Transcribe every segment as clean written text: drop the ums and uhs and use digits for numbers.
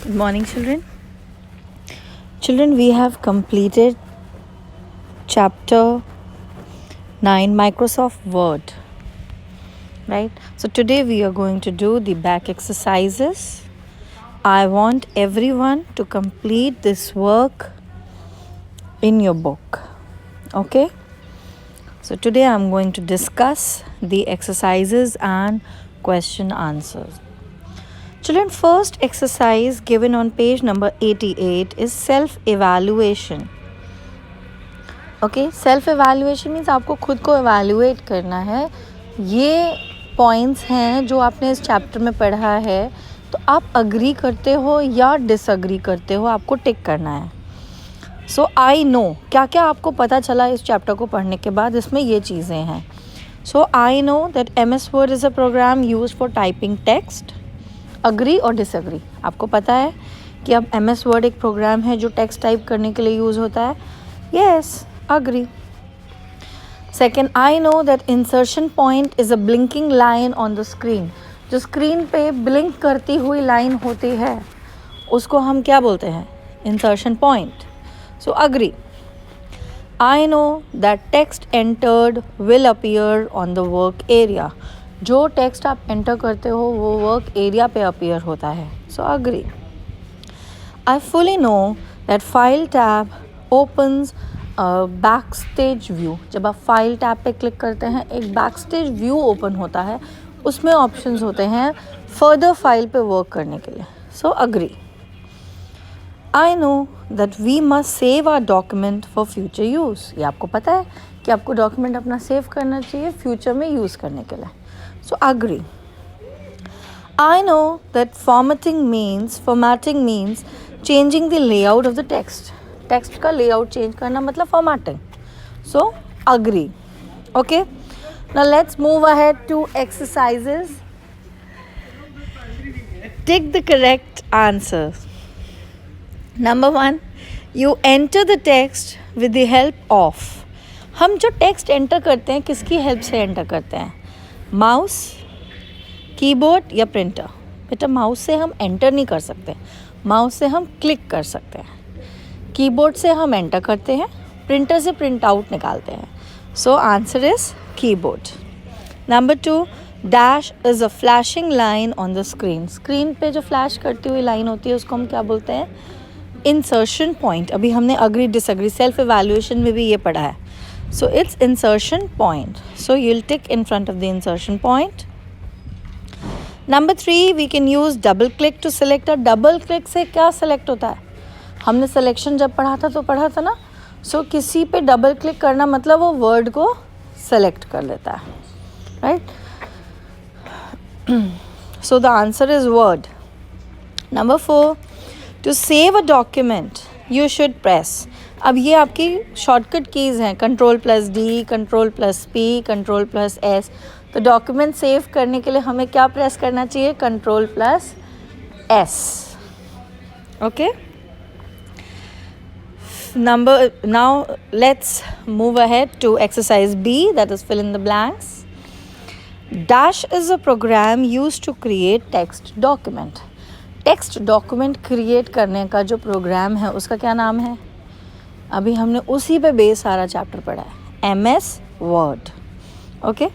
Good morning, children. Children, we have completed chapter 9, Microsoft Word. Right? So today we are going to do the back exercises. I want everyone to complete this work in your book. Okay? So today I'm going to discuss the exercises and question answers. Children, first exercise given on page number 88 is self-evaluation. Okay, self-evaluation means आपको खुद को evaluate करना है. ये points हैं जो आपने इस chapter में पढ़ा है, तो आप agree करते हो या disagree करते हो, आपको टिक करना है. So I know, क्या क्या आपको पता चला इस chapter को पढ़ने के बाद, इसमें ये चीज़ें हैं. So I know that MS Word is a program used for typing text. Agree और डिसअग्री. आपको पता है कि अब MS Word एक प्रोग्राम है जो टेक्स्ट टाइप करने के लिए यूज़ होता है. Yes, agree. Second, I know that insertion point is a blinking line on the screen. जो स्क्रीन पे ब्लिंक करती हुई लाइन होती है उसको हम क्या बोलते हैं? Insertion point. So agree. I know that text entered will appear on the work area. जो टेक्स्ट आप एंटर करते हो वो वर्क एरिया पे अपीयर होता है. So agree. I fully know that file tab opens back stage view. जब आप फाइल टैब पे क्लिक करते हैं एक बैक स्टेज व्यू ओपन होता है, उसमें ऑप्शंस होते हैं फर्दर फाइल पे वर्क करने के लिए. So agree. I know that we must save our document for future use. ये आपको पता है कि आपको डॉक्यूमेंट अपना सेव करना चाहिए फ्यूचर में यूज़ करने के लिए. So agree. I know that formatting means changing the layout of the text. Text का layout change करना मतलब formatting. So agree. Okay. Now let's move ahead to exercises. Tick the correct answers. Number 1, you enter the text with the help of. हम जो text enter करते हैं किसकी help से enter करते हैं? माउस, कीबोर्ड या प्रिंटर. बेटा माउस से हम एंटर नहीं कर सकते, माउस से हम क्लिक कर सकते हैं. कीबोर्ड से हम एंटर करते हैं, प्रिंटर से प्रिंट आउट निकालते हैं. So answer is keyboard. Number 2, dash is a flashing line on the screen. Screen पे जो फ्लैश करती हुई लाइन होती है उसको हम क्या बोलते हैं? Insertion point. अभी हमने अग्री डिसअग्री सेल्फ एवेल्युएशन में भी ये पढ़ा है. So it's insertion point. So you'll tick in front of the insertion point. Number 3, we can use double click to select. Double click से क्या select होता है? हमने selection जब पढ़ा था तो पढ़ा था ना. So किसी पे double click करना मतलब वो word को select कर लेता है. Right? So the answer is word. Number 4, to save a document you should press. अब ये आपकी शॉर्टकट कीज़ हैं, Ctrl+D, Ctrl+P, Ctrl+S. तो डॉक्यूमेंट सेव करने के लिए हमें क्या प्रेस करना चाहिए? Ctrl+S. Okay. Now let's move ahead to exercise B, that is fill in the blanks. Dash is a program used to create text document. Text document create करने का जो प्रोग्राम है उसका क्या नाम है? अभी हमने उसी पे बेस सारा चैप्टर पढ़ा है, MS Word. Okay.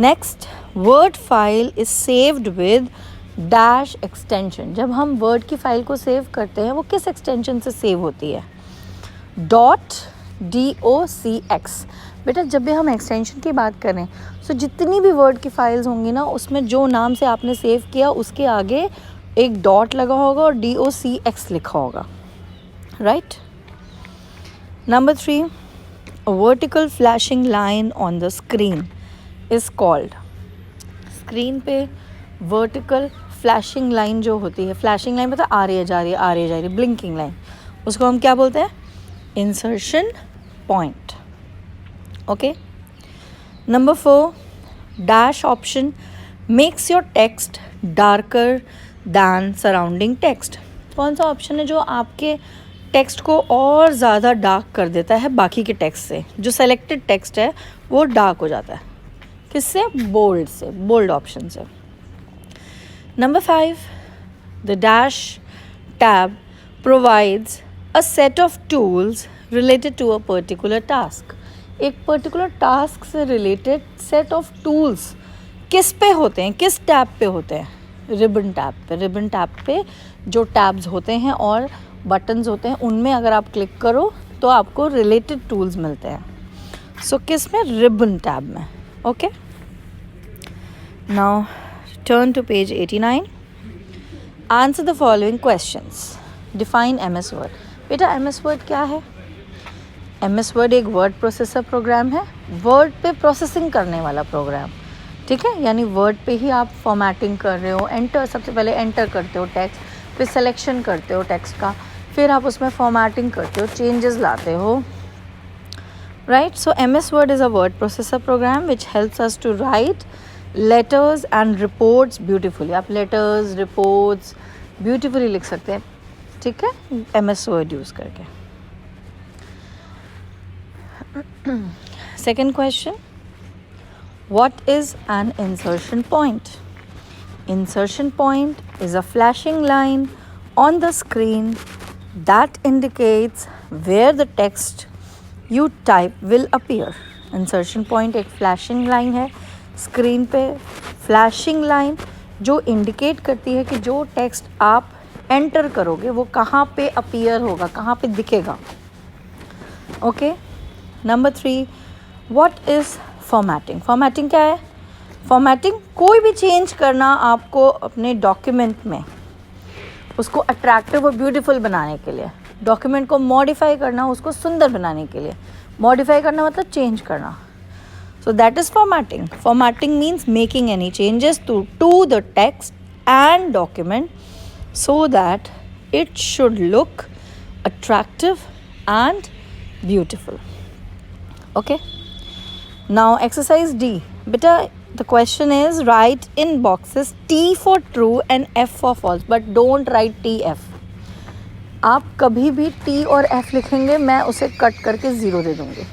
Next, word file is saved with dash extension. जब हम वर्ड की फाइल को सेव करते हैं वो किस एक्सटेंशन से सेव होती है? .docx. बेटा जब भी हम एक्सटेंशन की बात करें तो जितनी भी वर्ड की फाइल्स होंगी ना उसमें जो नाम से आपने सेव किया उसके आगे एक डॉट लगा होगा और docx लिखा होगा. Right. Number 3, a vertical flashing line on the screen is called. Screen पे vertical flashing line जो होती है, flashing line मतलब आ रही है जा रही है आ रही है जा रही है, blinking line, उसको हम क्या बोलते हैं? Insertion point. Okay. Number 4, dash option makes your text darker than surrounding text. कौन सा ऑप्शन है जो आपके टेक्स्ट को और ज़्यादा डार्क कर देता है बाकी के टेक्स्ट से? जो सेलेक्टेड टेक्स्ट है वो डार्क हो जाता है. किससे? बोल्ड से, बोल्ड ऑप्शन से. Number 5, the dash tab provides a set of tools related to a particular task. एक पर्टिकुलर टास्क से रिलेटेड सेट ऑफ टूल्स किस पे होते हैं, किस टैब पे होते हैं? रिबन टैब पे. रिबन टैब पे जो टैब्स होते हैं और बटन्स होते हैं उनमें अगर आप क्लिक करो तो आपको रिलेटेड टूल्स मिलते हैं. सो किस में? रिबन टैब में. Okay, now turn to page 89. Answer the following questions. Define MS word. बेटा MS वर्ड क्या है? MS वर्ड एक वर्ड प्रोसेसर प्रोग्राम है, वर्ड पे प्रोसेसिंग करने वाला प्रोग्राम. ठीक है, यानी वर्ड पे ही आप फॉर्मेटिंग कर रहे हो. एंटर, सबसे पहले एंटर करते हो टेक्स्ट, फिर सिलेक्शन करते हो टेक्स्ट का, फिर आप उसमें फॉर्मेटिंग करते हो, चेंजेस लाते हो. Right, so MS word is a word processor program which helps us to write letters and reports beautifully. आप लेटर्स, रिपोर्ट्स ब्यूटिफुली लिख सकते हैं. ठीक है, MS वर्ड यूज़ करके. Second question, what is an insertion point? Insertion point is a flashing line on the screen that indicates where the text you type will appear. Insertion point एक flashing line है screen पे. flashing line जो indicate करती है कि जो text आप enter करोगे वो कहाँ पे अपीयर होगा, कहाँ पे दिखेगा. Okay. Number 3, what is formatting? Formatting क्या है? फॉर्मेटिंग कोई भी चेंज करना आपको अपने डॉक्यूमेंट में, उसको अट्रैक्टिव और ब्यूटीफुल बनाने के लिए. डॉक्यूमेंट को मॉडिफाई करना, उसको सुंदर बनाने के लिए. मॉडिफाई करना मतलब चेंज करना. So that is formatting. Formatting means making any changes to the text and document so that it should look attractive and beautiful. Okay, now exercise D. Beta, the question is write in boxes T for true and F for false, but don't write TF. आप कभी भी T और F लिखेंगे मैं उसे cut करके 0 दे दूँगी.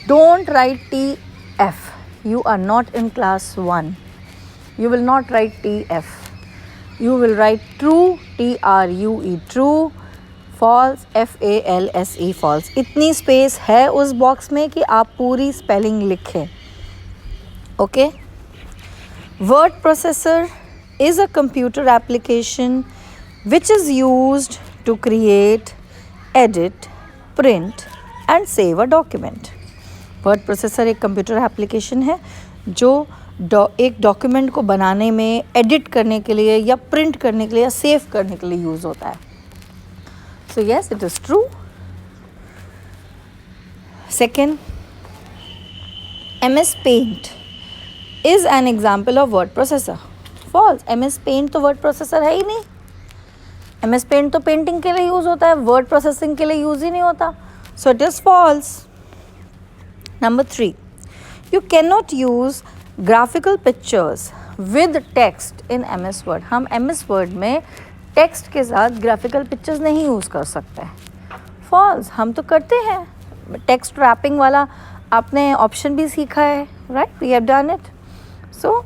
Don't write TF. You are not in class 1. You will not write TF. You will write true, TRUE, true, false, FALSE, false. इतनी स्पेस है उस बॉक्स में कि आप पूरी स्पेलिंग लिखें. Okay. Word processor is a computer application which is used to create, edit, print and save a document. Word processor एक computer application है जो एक डॉक्यूमेंट को बनाने में, एडिट करने के लिए या प्रिंट करने के लिए या सेव करने के लिए यूज़ होता है. So yes, it is true. Second, MS paint is an example of word processor. False. MS paint तो वर्ड प्रोसेसर है ही नहीं. MS पेंट तो पेंटिंग के लिए यूज़ होता है, वर्ड प्रोसेसिंग के लिए यूज़ ही नहीं होता. So it is false. Number 3, you can not use graphical pictures with text in MS word. हम MS वर्ड में टेक्स्ट के साथ ग्राफिकल पिक्चर्स नहीं यूज़ कर सकते. फॉल्स. हम तो करते हैं. टेक्स्ट रैपिंग वाला आपने ऑप्शन भी सीखा है. Right, we have done it. So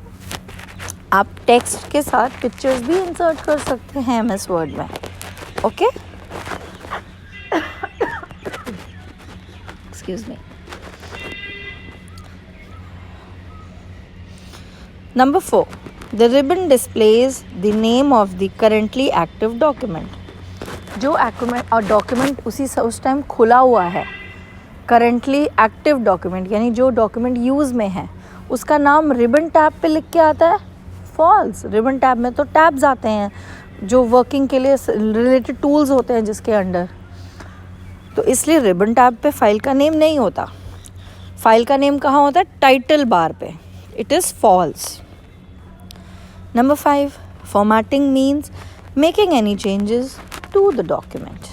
आप टेक्स्ट के साथ पिक्चर्स भी इंसर्ट कर सकते हैं MS वर्ड में. Okay, excuse me. Number 4, the ribbon displays the name of the currently active document. जो डॉक्यूमेंट उस टाइम खुला हुआ है, currently active document यानी जो डॉक्यूमेंट यूज़ में है, उसका नाम रिबन टैब पे लिख के आता है. फॉल्स. रिबन टैब में तो टैब्स आते हैं जो वर्किंग के लिए रिलेटेड टूल्स होते हैं जिसके अंडर, तो इसलिए रिबन टैब पे फाइल का नेम नहीं होता. फाइल का नेम कहाँ होता है? टाइटल बार पे. It is false. Number 5, formatting means making any changes to the document.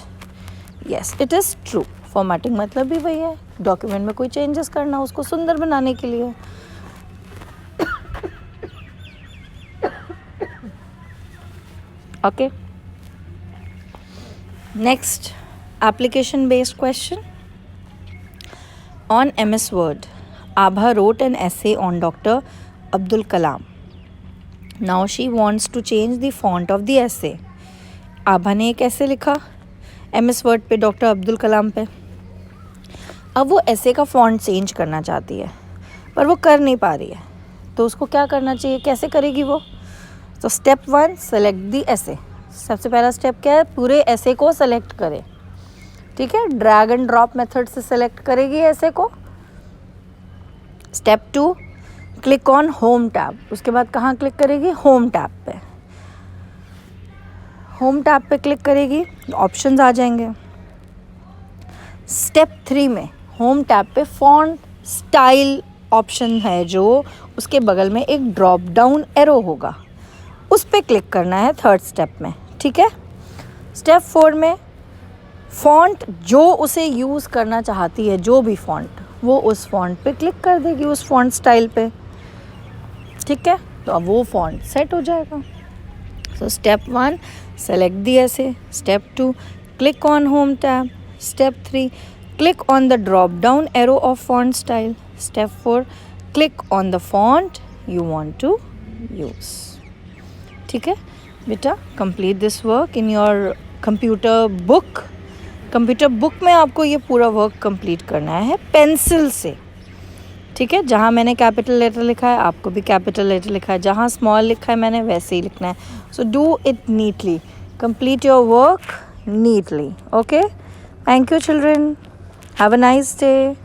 Yes, it is true. Formatting मतलब भी वही है, डॉक्यूमेंट में कोई चेंजेस करना, उसको सुंदर बनाने के लिए. Okay. Next, application based question. On MS Word, Abha wrote an essay on Dr. Abdul Kalam. Now she wants to change the font of the essay. आभा ने एक ऐसे लिखा MS वर्ड पे, डॉक्टर अब्दुल कलाम पे। अब वो ऐसे का फॉन्ट चेंज करना चाहती है पर वो कर नहीं पा रही है, तो उसको क्या करना चाहिए, कैसे करेगी वो? तो स्टेप 1, सेलेक्ट दी ऐसे। सबसे पहला स्टेप क्या है, पूरे ऐसे को सेलेक्ट करें, ठीक है, ड्रैग एंड ड्रॉप मेथड से सेलेक्ट करेगी ऐसे को। Step 2, click on home tab. उसके बाद कहाँ क्लिक करेगी, होम टैब पे। होम टैब पे क्लिक करेगी, ऑप्शंस आ जाएंगे। स्टेप 3 में होम टैब पे फॉन्ट स्टाइल ऑप्शन है, जो उसके बगल में एक ड्रॉप डाउन एरो होगा, उस पे क्लिक करना है थर्ड स्टेप में, ठीक है। स्टेप 4 में फॉन्ट जो उसे यूज़ करना चाहती है, जो भी फॉन्ट, वो उस फॉन्ट पे क्लिक कर देगी, उस फॉन्ट स्टाइल पे, ठीक है। तो अब वो फॉन्ट सेट हो जाएगा। सो स्टेप 1, सेलेक्ट दी ऐसे। Step 2, click on home tab. Step 3, click on the drop down arrow of font style. Step 4, click on the font you want to use, ठीक है बेटा। Complete this work in your computer book. Computer book में आपको ये पूरा work complete करना है pencil से, ठीक है। जहाँ मैंने कैपिटल लेटर लिखा है आपको भी कैपिटल लेटर लिखा है, जहाँ स्मॉल लिखा है मैंने वैसे ही लिखना है। So do it neatly, complete your work neatly, okay. Thank you children, have a nice day.